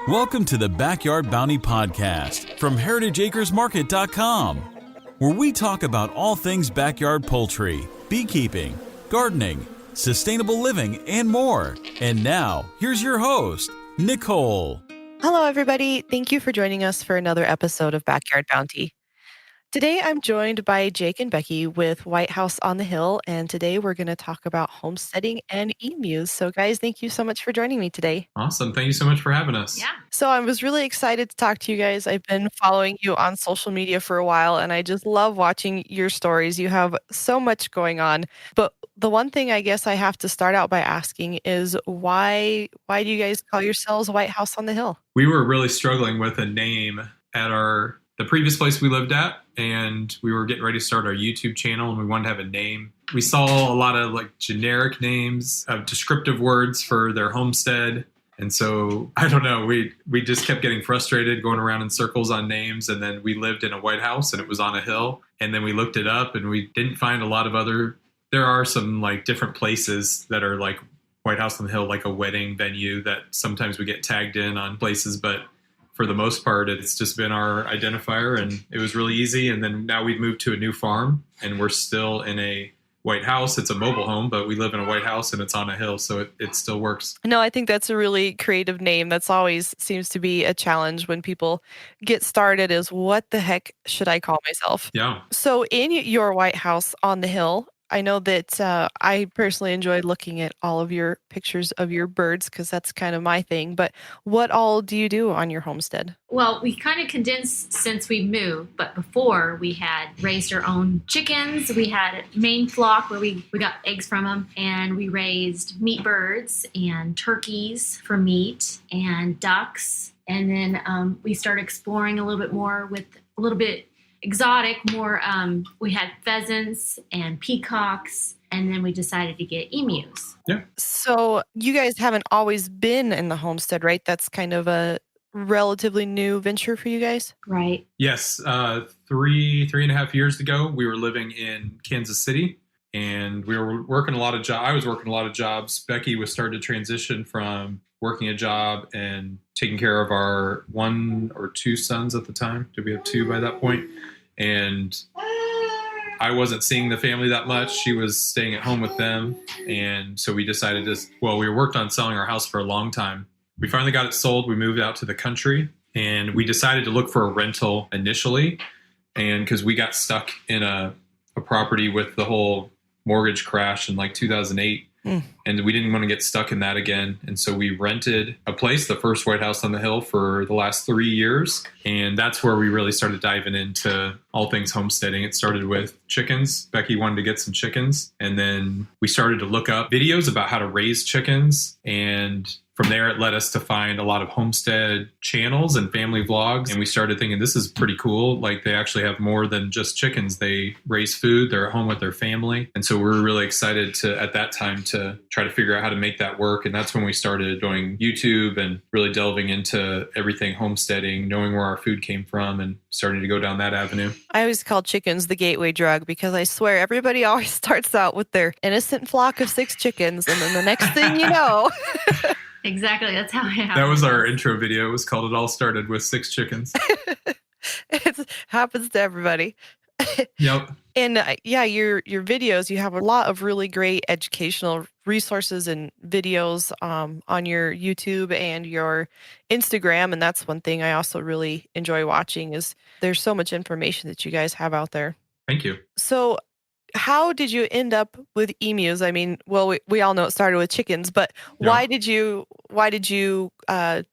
Welcome to the Backyard Bounty Podcast from heritageacresmarket.com, where we talk about all things backyard poultry, beekeeping, gardening, sustainable living, and more. And now, here's your host, Nicole. Hello, everybody. Thank you for joining us for another episode of Backyard Bounty. Today, I'm joined by Jake and Becky with White House on the Hill, and today we're going to talk about homesteading and emus. So, guys, thank you so much for joining me today. Awesome. Thank you so much for having us. Yeah. So, I was really excited to talk to you guys. I've been following you on social media for a while, and I just love watching your stories. You have so much going on. But the one thing I guess I have to start out by asking is why do you guys call yourselves White House on the Hill? We were really struggling with a name at the previous place we lived at, and we were getting ready to start our YouTube channel, and we wanted to have a name. We saw a lot of generic names of descriptive words for their homestead. And so, I don't know, we just kept getting frustrated going around in circles on names. And then we lived in a White House and it was on a hill. And then we looked it up and we didn't find a lot of there are some different places that are like White House on the Hill, like a wedding venue that sometimes we get tagged in on places, but for the most part, it's just been our identifier, and it was really easy. And then now we've moved to a new farm, and we're still in a White House. It's a mobile home, but we live in a White House, and it's on a hill, so it still works. No, I think that's a really creative name. That's always seems to be a challenge when people get started is what the heck should I call myself? Yeah. So in your White House on the hill, I know that I personally enjoy looking at all of your pictures of your birds because that's kind of my thing. But what all do you do on your homestead? Well, we kind of condensed since we moved, but before we had raised our own chickens. We had a main flock where we got eggs from them, and we raised meat birds and turkeys for meat and ducks. And then we started exploring a little bit more with a little bit exotic, more, we had pheasants and peacocks, and then we decided to get emus. Yeah. So you guys haven't always been in the homestead, right? That's kind of a relatively new venture for you guys? Right. Yes. 3.5 years ago, we were living in Kansas City, and we were working a lot of jobs. I was working a lot of jobs. Becky was starting to transition from working a job and taking care of our 1 or 2 sons at the time. Did we have 2 by that point? And I wasn't seeing the family that much. She was staying at home with them. And so we decided we worked on selling our house for a long time. We finally got it sold. We moved out to the country, and we decided to look for a rental initially. And because we got stuck in a property with the whole mortgage crash in 2008. And we didn't want to get stuck in that again. And so we rented a place, the first White House on the Hill, for the last 3 years. And that's where we really started diving into all things homesteading. It started with chickens. Becky wanted to get some chickens. And then we started to look up videos about how to raise chickens. And from there, it led us to find a lot of homestead channels and family vlogs. And we started thinking, this is pretty cool. They actually have more than just chickens. They raise food. They're at home with their family. And so we were really excited at that time to try to figure out how to make that work. And that's when we started doing YouTube and really delving into everything homesteading, knowing where our food came from, and starting to go down that avenue. I always call chickens the gateway drug because I swear everybody always starts out with their innocent flock of 6 chickens. And then the next thing you know... Exactly. That's how it happened. That was our intro video. It was called It All Started with 6 Chickens. It happens to everybody. Yep. And your videos, you have a lot of really great educational resources and videos on your YouTube and your Instagram. And that's one thing I also really enjoy watching is there's so much information that you guys have out there. Thank you. So how did you end up with emus? I mean, well, we all know it started with chickens, but why did you add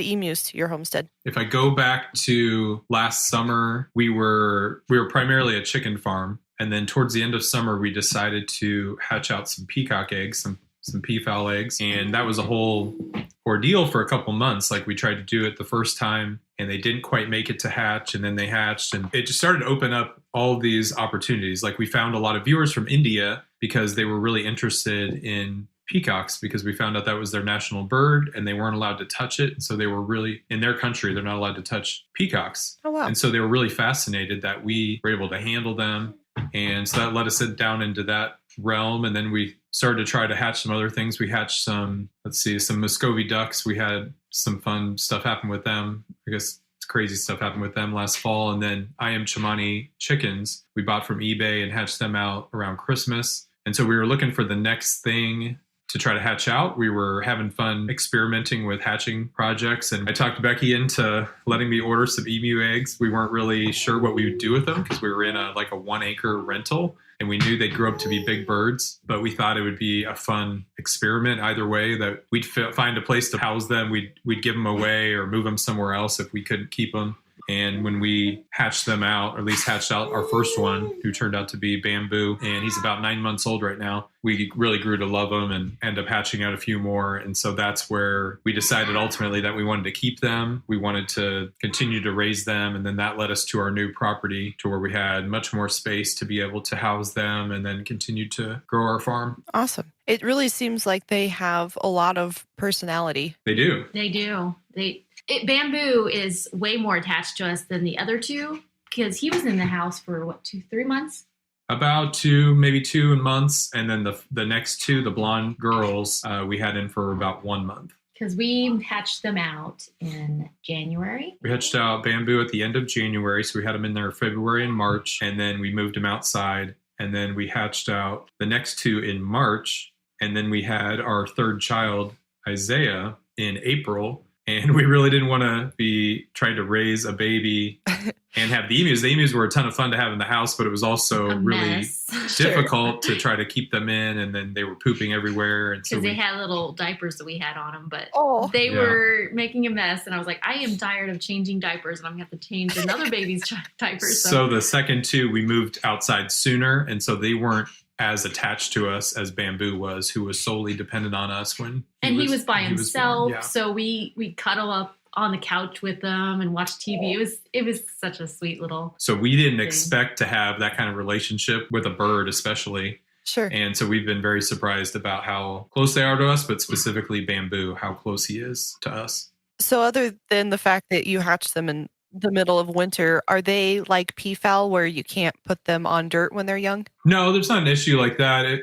emus to your homestead? If I go back to last summer, we were primarily a chicken farm. And then towards the end of summer, we decided to hatch out some peacock eggs, some peafowl eggs. And that was a whole ordeal for a couple months. We tried to do it the first time and they didn't quite make it to hatch, and then they hatched, and it just started to open up all of these opportunities. We found a lot of viewers from India because they were really interested in peacocks, because we found out that was their national bird and they weren't allowed to touch it. So they were really, in their country, they're not allowed to touch peacocks. Oh, wow. And so they were really fascinated that we were able to handle them. And so that led us down into that realm. And then we started to try to hatch some other things. We hatched some Muscovy ducks. We had some fun stuff happen with them. I guess crazy stuff happened with them last fall. And then I Am Chimani chickens we bought from eBay and hatched them out around Christmas. And so we were looking for the next thing to try to hatch out. We were having fun experimenting with hatching projects. And I talked Becky into letting me order some emu eggs. We weren't really sure what we would do with them because we were in a 1 acre rental. And we knew they'd grow up to be big birds, but we thought it would be a fun experiment either way, that we'd find a place to house them. We'd give them away or move them somewhere else if we couldn't keep them. And when we hatched them out, or at least hatched out our first one, who turned out to be Bamboo, and he's about 9 months old right now, we really grew to love him and end up hatching out a few more. And so that's where we decided ultimately that we wanted to keep them. We wanted to continue to raise them. And then that led us to our new property, to where we had much more space to be able to house them and then continue to grow our farm. Awesome. It really seems like they have a lot of personality. They do. They do. Bamboo is way more attached to us than the other two, because he was in the house for 2-3 months? About 2, maybe 2 months. And then the next 2, the blonde girls, we had in for about 1 month. Because we hatched them out in January. We hatched out Bamboo at the end of January. So we had them in there February and March. And then we moved them outside. And then we hatched out the next 2 in March. And then we had our third child, Isaiah, in April. And we really didn't want to be trying to raise a baby and have the emus. The emus were a ton of fun to have in the house, but it was also really difficult to try to keep them in. And then they were pooping everywhere. And because they had little diapers that we had on them, but they Yeah. were making a mess. And I was like, I am tired of changing diapers, and I'm going to have to change another baby's diapers. So the second 2, we moved outside sooner. And so they weren't as attached to us as Bamboo was, who was solely dependent on us when he was by himself. Yeah. So we cuddle up on the couch with them and watch TV. It was such a sweet little So we didn't thing. expect to have that kind of relationship with a bird, especially. Sure. And so we've been very surprised about how close they are to us, but specifically Bamboo, how close he is to us. So other than the fact that you hatch them in the middle of winter, are they like peafowl where you can't put them on dirt when they're young? No, there's not an issue like that.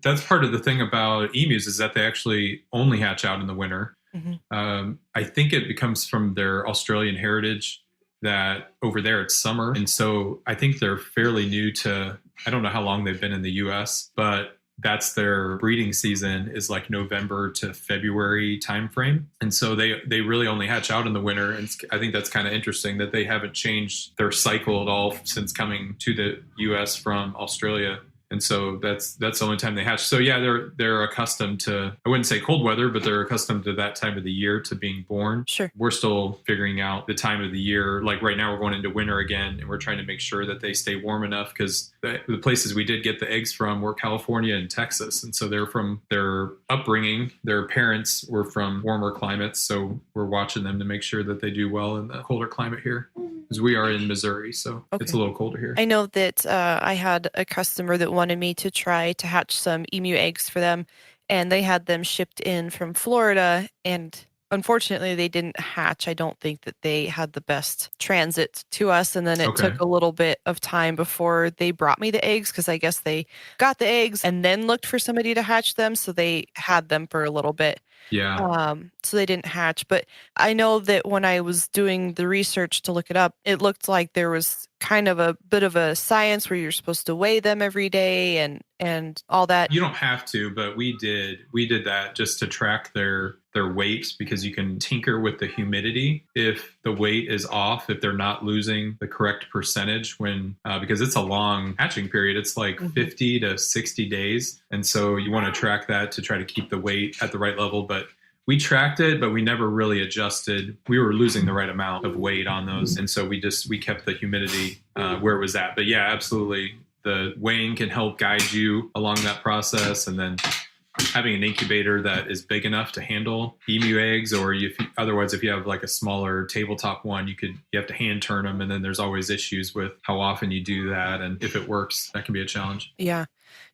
That's part of the thing about emus, is that they actually only hatch out in the winter. Mm-hmm. I think it becomes from their Australian heritage that over there it's summer. And so I think they're fairly new to, I don't know how long they've been in the US, but that's their breeding season, is like November to February timeframe. And so they really only hatch out in the winter. And I think that's kind of interesting that they haven't changed their cycle at all since coming to the US from Australia. And so that's the only time they hatch. So yeah, they're accustomed to, I wouldn't say cold weather, but they're accustomed to that time of the year, to being born. Sure. We're still figuring out the time of the year. Like right now we're going into winter again, and we're trying to make sure that they stay warm enough, because the places we did get the eggs from were California and Texas. And so they're from their upbringing. Their parents were from warmer climates. So we're watching them to make sure that they do well in the colder climate here, because we are in Missouri. So it's a little colder here. I know that I had a customer that wanted me to try to hatch some emu eggs for them, and they had them shipped in from Florida, and unfortunately they didn't hatch. I don't think that they had the best transit to us, and then it took a little bit of time before they brought me the eggs, because I guess they got the eggs and then looked for somebody to hatch them, so they had them for a little bit. Yeah. So they didn't hatch. But I know that when I was doing the research to look it up, it looked like there was kind of a bit of a science where you're supposed to weigh them every day and all that. You don't have to, but we did that just to track their weight, because you can tinker with the humidity if the weight is off, if they're not losing the correct percentage when because it's a long hatching period. It's like 50 to 60 days. And so you want to track that to try to keep the weight at the right level. But we tracked it, but we never really adjusted. We were losing the right amount of weight on those. And so we kept the humidity where it was at. But yeah, absolutely. The weighing can help guide you along that process. And then having an incubator that is big enough to handle emu eggs, or otherwise, if you have like a smaller tabletop one, you have to hand turn them. And then there's always issues with how often you do that. And if it works, that can be a challenge. Yeah.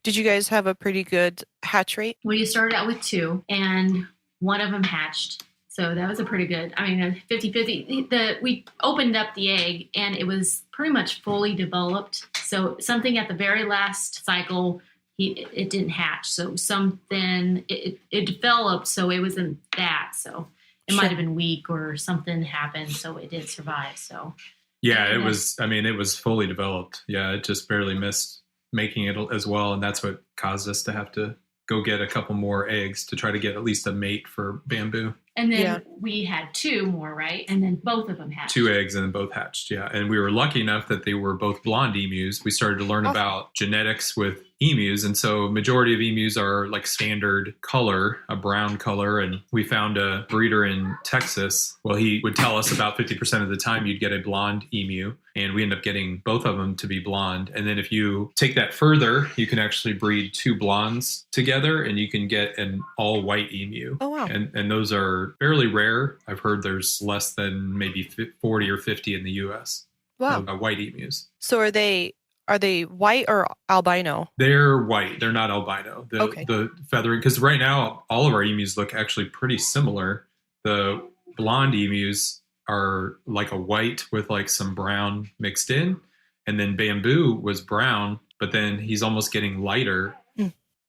Did you guys have a pretty good hatch rate? We started out with 2, and one of them hatched. So that was a pretty good, 50-50. We opened up the egg, and it was pretty much fully developed. So something at the very last cycle, it didn't hatch. So something, it developed, so it wasn't that. So it might have been weak or something happened, so it didn't survive. So yeah, it was fully developed. Yeah, it just barely missed making it as well. And that's what caused us to have to go get a couple more eggs to try to get at least a mate for Bamboo. And then we had 2 more, right? And then both of them hatched. 2 eggs and then both hatched, yeah. And we were lucky enough that they were both blonde emus. We started to learn about genetics with emus. And so majority of emus are like standard color, a brown color. And we found a breeder in Texas. Well, he would tell us about 50% of the time you'd get a blonde emu. And we end up getting both of them to be blonde. And then if you take that further, you can actually breed 2 blondes together and you can get an all white emu. Oh, wow. And those are fairly rare. I've heard there's less than maybe 40 or 50 in the U.S. Wow. White emus. So are they white or albino? They're white. They're not albino. The feathering, because right now all of our emus look actually pretty similar. The blonde emus are like a white with like some brown mixed in. And then Bamboo was brown, but then he's almost getting lighter.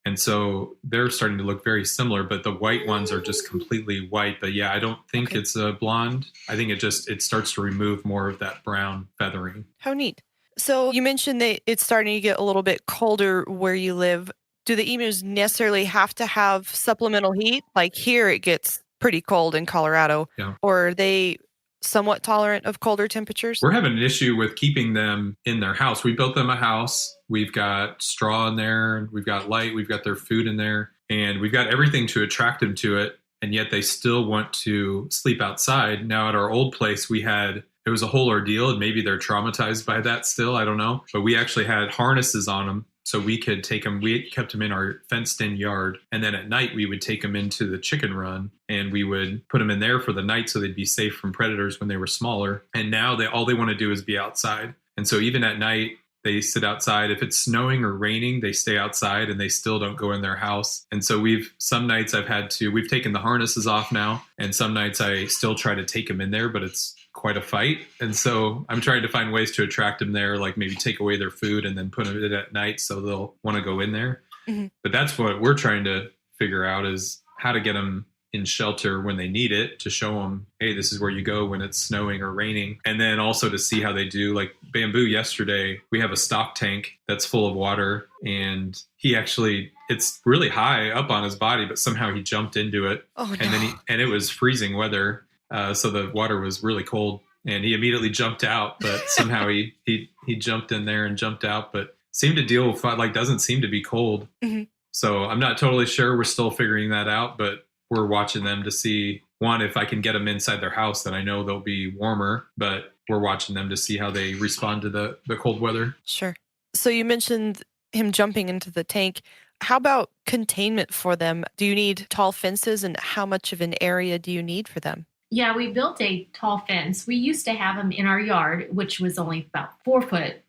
And so they're starting to look very similar, but the white ones are just completely white. But yeah, I don't think it's a blonde. I think it starts to remove more of that brown feathering. How neat. So you mentioned that it's starting to get a little bit colder where you live. Do the emus necessarily have to have supplemental heat? Like here it gets pretty cold in Colorado. Yeah. Or are they somewhat tolerant of colder temperatures? We're having an issue with keeping them in their house. We built them a house. We've got straw in there. We've got light. We've got their food in there. And we've got everything to attract them to it. And yet they still want to sleep outside. Now at our old place, it was a whole ordeal. And maybe they're traumatized by that still. I don't know. But we actually had harnesses on them. So we could take them, we kept them in our fenced in yard. And then at night we would take them into the chicken run and we would put them in there for the night so they'd be safe from predators when they were smaller. And now all they want to do is be outside. And so even at night, they sit outside. If it's snowing or raining, they stay outside and they still don't go in their house. And so some nights we've taken the harnesses off now. And some nights I still try to take them in there, but it's quite a fight. And so I'm trying to find ways to attract them there, like maybe take away their food and then put them in at night so they'll want to go in there. Mm-hmm. But that's what we're trying to figure out is how to get them in shelter when they need it, to show them, hey, this is where you go when it's snowing or raining. And then also to see how they do. Like Bamboo yesterday, we have a stock tank that's full of water and it's really high up on his body, but somehow he jumped into it. Oh, no. And it was freezing weather. So the water was really cold and he immediately jumped out, but somehow he jumped in there and jumped out, but seemed to deal with doesn't seem to be cold. Mm-hmm. So I'm not totally sure. We're still figuring that out, but we're watching them to see, one, if I can get them inside their house, then I know they'll be warmer, but we're watching them to see how they respond to the cold weather. Sure. So you mentioned him jumping into the tank. How about containment for them? Do you need tall fences and how much of an area do you need for them? Yeah, we built a tall fence. We used to have them in our yard, which was only about 4 foot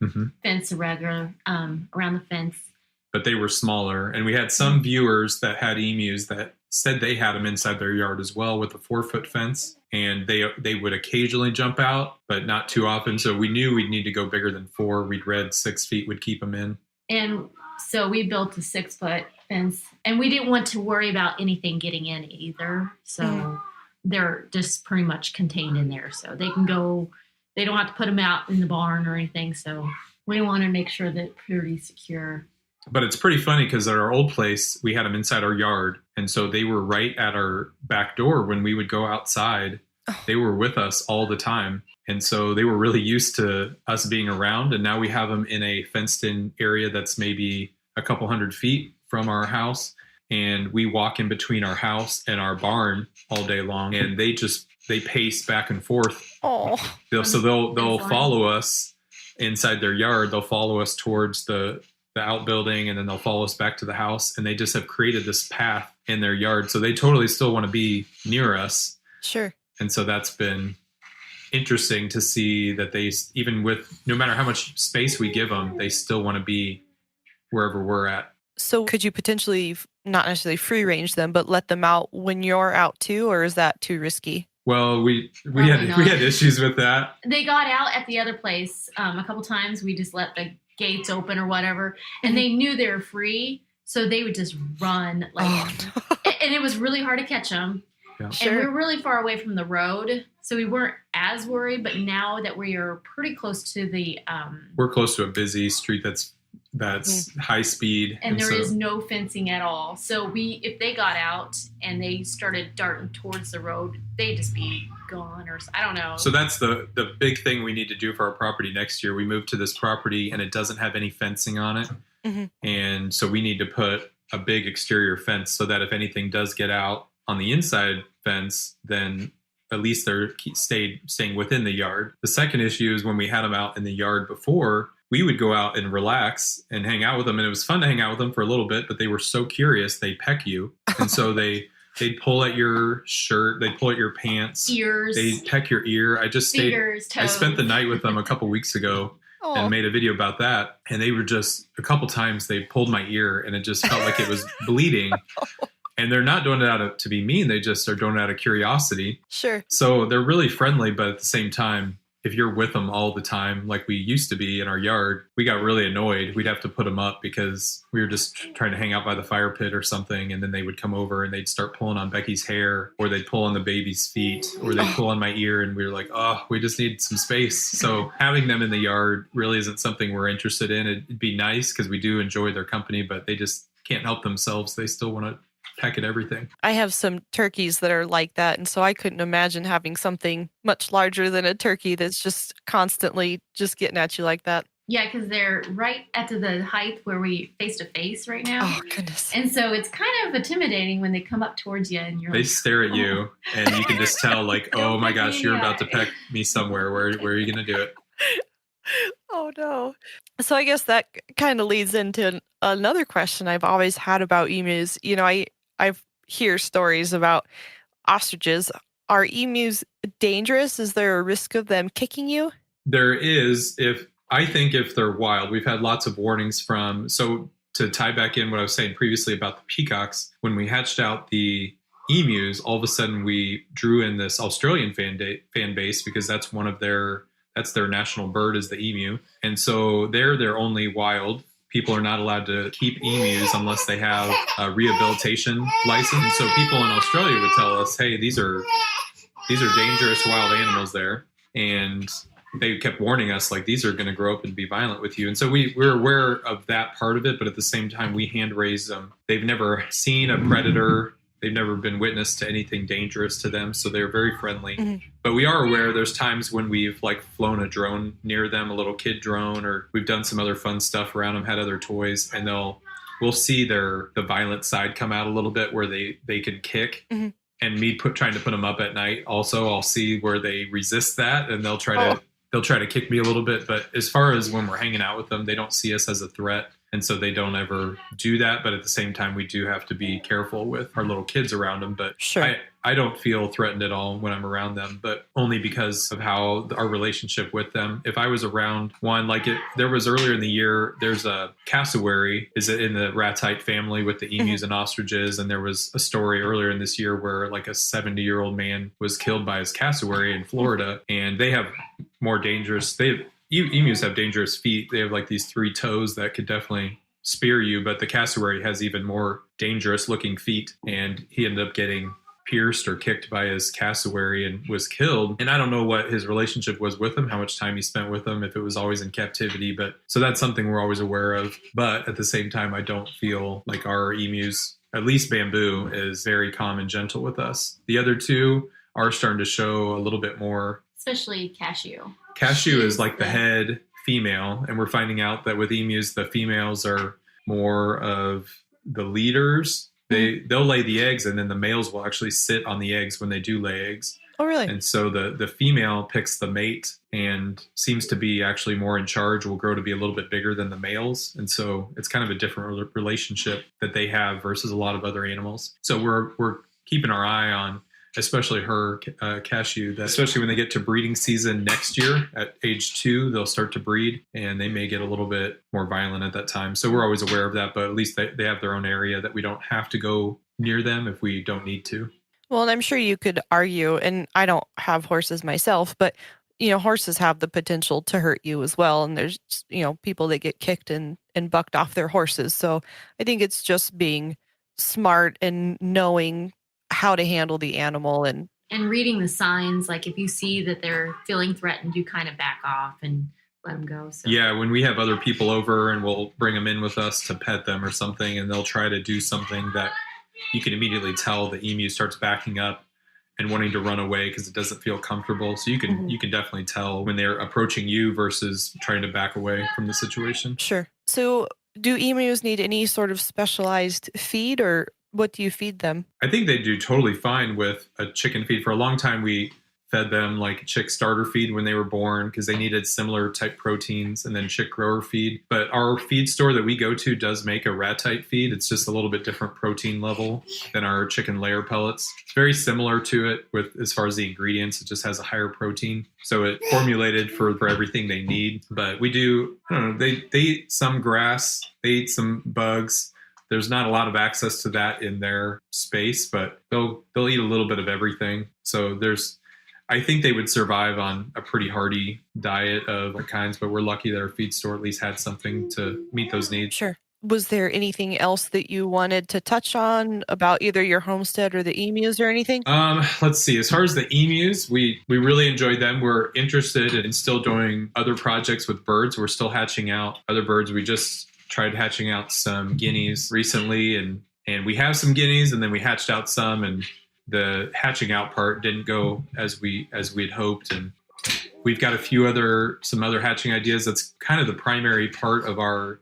fence around the fence. But they were smaller. And we had some viewers that had emus that said they had them inside their yard as well with a 4-foot fence. And they would occasionally jump out, but not too often. So we knew we'd need to go bigger than 4. We'd read 6 feet would keep them in. And so we built a 6-foot fence. And we didn't want to worry about anything getting in either. So they're just pretty much contained in there. So they can go, they don't have to put them out in the barn or anything. So we want to make sure that it's pretty secure. But it's pretty funny because at our old place, we had them inside our yard. And so they were right at our back door when we would go outside. They were with us all the time. And so they were really used to us being around. And now we have them in a fenced in area that's maybe a couple 100 feet from our house. And we walk in between our house and our barn all day long. And they pace back and forth. Oh, So they'll follow us inside their yard. They'll follow us towards the outbuilding, and then they'll follow us back to the house. And they just have created this path in their yard. So they totally still want to be near us. Sure. And so that's been interesting to see that they, even with, no matter how much space we give them, they still want to be wherever we're at. So could you potentially not necessarily free range them, but let them out when you're out too, or is that too risky? Well, we had issues with that. They got out at the other place a couple times. We just let the gates open or whatever, and they knew they were free. So they would just run and it was really hard to catch them. Yeah. Sure. And we were really far away from the road, so we weren't as worried. But now that we are pretty close to the, we're close to a busy street that's high speed, and there is no fencing at all. So if they got out and they started darting towards the road, they'd just be gone, or I don't know. So that's the big thing we need to do for our property next year. We moved to this property and it doesn't have any fencing on it, and so we need to put a big exterior fence so that if anything does get out on the inside fence, then at least they're staying within the yard. The second issue is when we had them out in the yard before, we would go out and relax and hang out with them. And it was fun to hang out with them for a little bit, but they were so curious, they peck you. And so they'd pull at your shirt, they'd pull at your pants, ears, they'd peck your ear. I spent the night with them a couple weeks ago and made a video about that. And they were just, a couple times they pulled my ear and it just felt like it was bleeding. And they're not doing it to be mean. They just are doing it out of curiosity. Sure. So they're really friendly, but at the same time, if you're with them all the time, like we used to be in our yard, we got really annoyed. We'd have to put them up because we were just trying to hang out by the fire pit or something. And then they would come over and they'd start pulling on Becky's hair, or they'd pull on the baby's feet, or they'd pull on my ear. And we were like, oh, we just need some space. So having them in the yard really isn't something we're interested in. It'd be nice because we do enjoy their company, but they just can't help themselves. They still want to peck at everything. I have some turkeys that are like that, and so I couldn't imagine having something much larger than a turkey that's just constantly just getting at you like that. Yeah, because they're right at the height where we face to face right now. Oh, goodness. And so it's kind of intimidating when they come up towards you and they stare at you and you can just tell like, oh my gosh, you're about to peck me somewhere. Where are you going to do it? Oh, no. So I guess that kind of leads into another question I've always had about emus. You know, I've hear stories about ostriches. Are emus dangerous? Is there a risk of them kicking you? There is. If they're wild, we've had lots of warnings from, so to tie back in what I was saying previously about the peacocks, when we hatched out the emus, all of a sudden we drew in this Australian fan base because that's their national bird is the emu. And so they're only wild. People are not allowed to keep emus unless they have a rehabilitation license. So people in Australia would tell us, hey, these are dangerous wild animals there. And they kept warning us, like, these are going to grow up and be violent with you. And so we're aware of that part of it, but at the same time, we hand raise them. They've never seen a predator. They've never been witness to anything dangerous to them, so they're very friendly. Mm-hmm. But we are aware there's times when we've like flown a drone near them, a little kid drone, or we've done some other fun stuff around them, had other toys, and we'll see the violent side come out a little bit where they can kick. Mm-hmm. And me trying to put them up at night also, I'll see where they resist that, and they'll try to kick me a little bit. But as far as when we're hanging out with them, they don't see us as a threat. And so they don't ever do that. But at the same time, we do have to be careful with our little kids around them. But sure. I don't feel threatened at all when I'm around them, but only because of how our relationship with them. If I was around one, there was earlier in the year, there's a cassowary is in the ratite family with the emus and ostriches. And there was a story earlier in this year where like a 70-year-old man was killed by his cassowary in Florida. And they have more dangerous, emus have dangerous feet. They have like these 3 toes that could definitely spear you, but the cassowary has even more dangerous looking feet. And he ended up getting pierced or kicked by his cassowary and was killed. And I don't know what his relationship was with him, how much time he spent with them, if it was always in captivity. But so that's something we're always aware of. But at the same time, I don't feel like our emus, at least Bamboo, is very calm and gentle with us. The other 2 are starting to show a little bit more. Especially Cashew. Cashew is like the head female. And we're finding out that with emus, the females are more of the leaders. They'll lay the eggs, and then the males will actually sit on the eggs when they do lay eggs. Oh, really? And so the female picks the mate and seems to be actually more in charge, will grow to be a little bit bigger than the males. And so it's kind of a different relationship that they have versus a lot of other animals. So we're keeping our eye on, especially her Cashew, that especially when they get to breeding season next year at age 2, they'll start to breed and they may get a little bit more violent at that time. So we're always aware of that, but at least they have their own area that we don't have to go near them if we don't need to. Well, and I'm sure you could argue, and I don't have horses myself, but horses have the potential to hurt you as well. And there's, people that get kicked and bucked off their horses. So I think it's just being smart and knowing how to handle the animal and reading the signs. Like if you see that they're feeling threatened, you kind of back off and let them go. So. Yeah, when we have other people over and we'll bring them in with us to pet them or something, and they'll try to do something that you can immediately tell the emu starts backing up and wanting to run away because it doesn't feel comfortable. So you can definitely tell when they're approaching you versus trying to back away from the situation. Sure. So do emus need any sort of specialized feed, or what do you feed them? I think they do totally fine with a chicken feed. For a long time, we fed them like chick starter feed when they were born because they needed similar type proteins, and then chick grower feed. But our feed store that we go to does make a rat type feed. It's just a little bit different protein level than our chicken layer pellets. It's very similar to it with as far as the ingredients. It just has a higher protein. So it formulated for everything they need. But we do, I don't know, they eat some grass, they eat some bugs. There's not a lot of access to that in their space, but they'll eat a little bit of everything. So I think they would survive on a pretty hearty diet of all kinds, but we're lucky that our feed store at least had something to meet those needs. Sure. Was there anything else that you wanted to touch on about either your homestead or the emus or anything? Let's see. As far as the emus, we really enjoyed them. We're interested in still doing other projects with birds. We're still hatching out other birds. We just tried hatching out some guineas recently, and we have some guineas, and then we hatched out some, and the hatching out part didn't go as we'd hoped, and we've got some other hatching ideas. That's kind of the primary part of our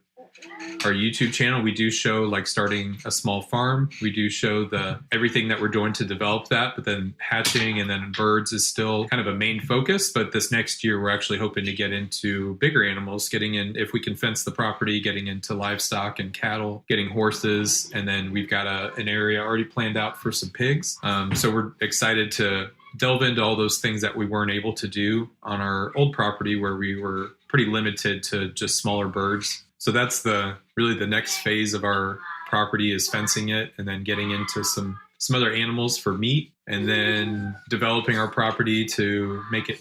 YouTube channel. We do show like starting a small farm. We do show everything that we're doing to develop that, but then hatching and then birds is still kind of a main focus. But this next year, we're actually hoping to get into bigger animals, getting in, if we can fence the property, getting into livestock and cattle, getting horses. And then we've got an area already planned out for some pigs. So we're excited to delve into all those things that we weren't able to do on our old property where we were pretty limited to just smaller birds. So that's really the next phase of our property is fencing it and then getting into some other animals for meat, and then developing our property to make it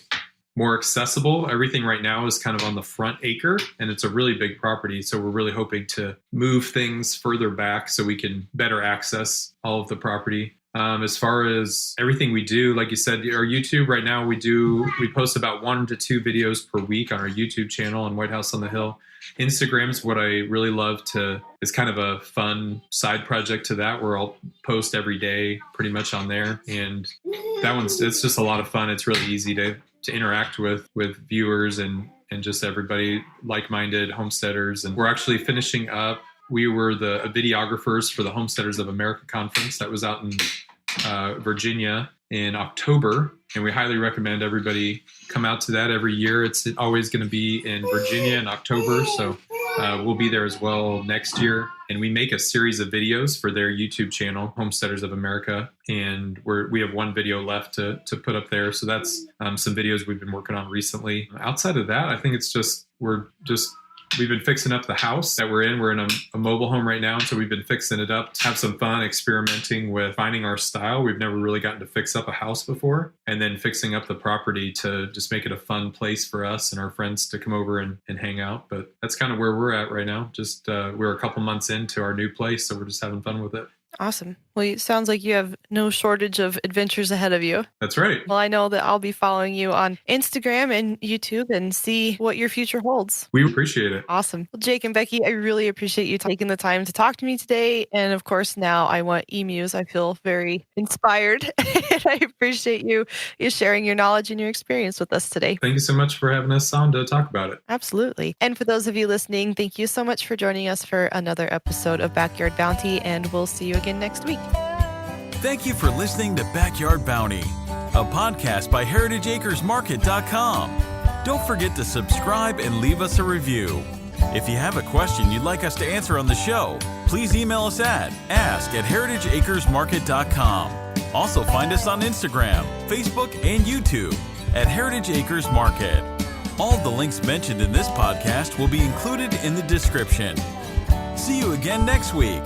more accessible. Everything right now is kind of on the front acre, and it's a really big property. So we're really hoping to move things further back so we can better access all of the property. As far as everything we do, like you said, our YouTube right now, we post about 1 to 2 videos per week on our YouTube channel on White House on the Hill. Instagram's what I really love is kind of a fun side project to that, where I'll post every day pretty much on there. And it's just a lot of fun. It's really easy to interact with viewers and just everybody like-minded homesteaders. And we're actually finishing up. We were the videographers for the Homesteaders of America conference that was out in Virginia in October. And we highly recommend everybody come out to that every year. It's always going to be in Virginia in October. So we'll be there as well next year. And we make a series of videos for their YouTube channel, Homesteaders of America. And we have 1 video left to put up there. So that's some videos we've been working on recently. Outside of that, I think it's we've been fixing up the house that we're in. We're in a mobile home right now, so we've been fixing it up to have some fun experimenting with finding our style. We've never really gotten to fix up a house before, and then fixing up the property to just make it a fun place for us and our friends to come over and hang out. But that's kind of where we're at right now. Just we're a couple months into our new place, so we're just having fun with it. Awesome. Well, it sounds like you have no shortage of adventures ahead of you. That's right. Well, I know that I'll be following you on Instagram and YouTube and see what your future holds. We appreciate it. Awesome. Well, Jake and Becky, I really appreciate you taking the time to talk to me today. And of course, now I want emus. I feel very inspired. And I appreciate you sharing your knowledge and your experience with us today. Thank you so much for having us on to talk about it. Absolutely. And for those of you listening, thank you so much for joining us for another episode of Backyard Bounty, and we'll see you again next week. Thank you for listening to Backyard Bounty, a podcast by heritageacresmarket.com. Don't forget to subscribe and leave us a review. If you have a question you'd like us to answer on the show, please email us at ask@heritageacresmarket.com. Also find us on Instagram, Facebook, and YouTube at Heritage Acres Market. All of the links mentioned in this podcast will be included in the description. See you again next week.